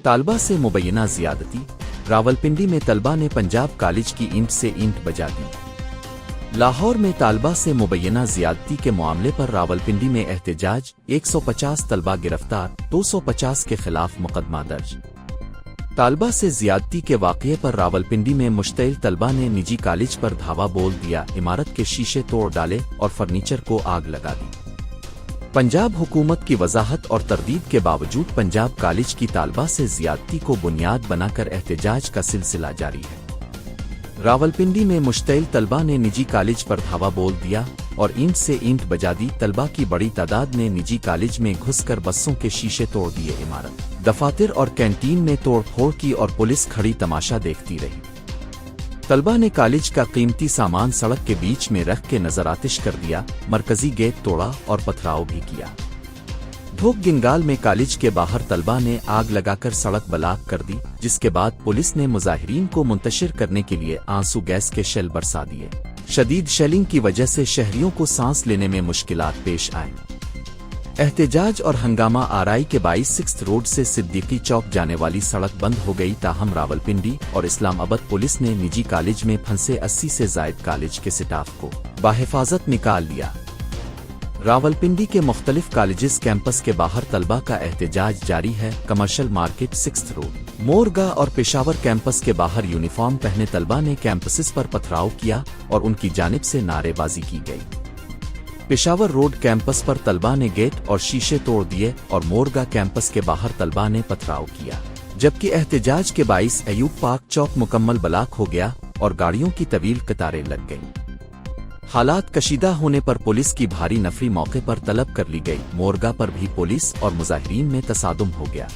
طالبہ سے مبینہ زیادتی، راولپنڈی میں طلبہ نے پنجاب کالج کی اینٹ سے اینٹ بجا دی۔ لاہور میں طالبہ سے مبینہ زیادتی کے معاملے پر راولپنڈی میں احتجاج، 150 طلبہ گرفتار، 250 کے خلاف مقدمہ درج۔ طالبہ سے زیادتی کے واقعے پر راولپنڈی میں مشتعل طلبہ نے نجی کالج پر دھاوا بول دیا، عمارت کے شیشے توڑ ڈالے اور فرنیچر کو آگ لگا دی۔ پنجاب حکومت کی وضاحت اور تردید کے باوجود پنجاب کالج کی طالبہ سے زیادتی کو بنیاد بنا کر احتجاج کا سلسلہ جاری ہے۔ راولپنڈی میں مشتعل طلبہ نے نجی کالج پر دھاوا بول دیا اور اینٹ سے اینٹ بجا دی۔ طلبہ کی بڑی تعداد نے نجی کالج میں گھس کر بسوں کے شیشے توڑ دیے، عمارت، دفاتر اور کینٹین میں توڑ پھوڑ کی اور پولیس کھڑی تماشا دیکھتی رہی۔ طلبہ نے کالج کا قیمتی سامان سڑک کے بیچ میں رکھ کے نظر آتش کر دیا، مرکزی گیٹ توڑا اور پتھراؤ بھی کیا۔ دھوک گنگال میں کالج کے باہر طلبہ نے آگ لگا کر سڑک بلاک کر دی، جس کے بعد پولیس نے مظاہرین کو منتشر کرنے کے لیے آنسو گیس کے شیل برسا دیے۔ شدید شیلنگ کی وجہ سے شہریوں کو سانس لینے میں مشکلات پیش آئیں۔ احتجاج اور ہنگامہ آرائی کے باعث 6 روڈ سے صدیقی چوک جانے والی سڑک بند ہو گئی، تاہم راولپنڈی اور اسلام آباد پولیس نے نجی کالج میں پھنسے 80 سے زائد کالج کے سٹاف کو بحفاظت نکال لیا۔ راولپنڈی کے مختلف کالجز کیمپس کے باہر طلبہ کا احتجاج جاری ہے۔ کمرشل مارکیٹ، 6 روڈ، مورگا اور پشاور کیمپس کے باہر یونیفارم پہنے طلبہ نے کیمپسز پر پتھراؤ کیا اور ان کی جانب سے نعرے بازی کی گئی۔ پشاور روڈ کیمپس پر طلبہ نے گیٹ اور شیشے توڑ دیے اور مورگا کیمپس کے باہر طلبہ نے پتھراؤ کیا، جبکہ احتجاج کے باعث ایوب پارک چوک مکمل بلاک ہو گیا اور گاڑیوں کی طویل قطاریں لگ گئیں۔ حالات کشیدہ ہونے پر پولیس کی بھاری نفری موقع پر طلب کر لی گئی۔ مورگا پر بھی پولیس اور مظاہرین میں تصادم ہو گیا۔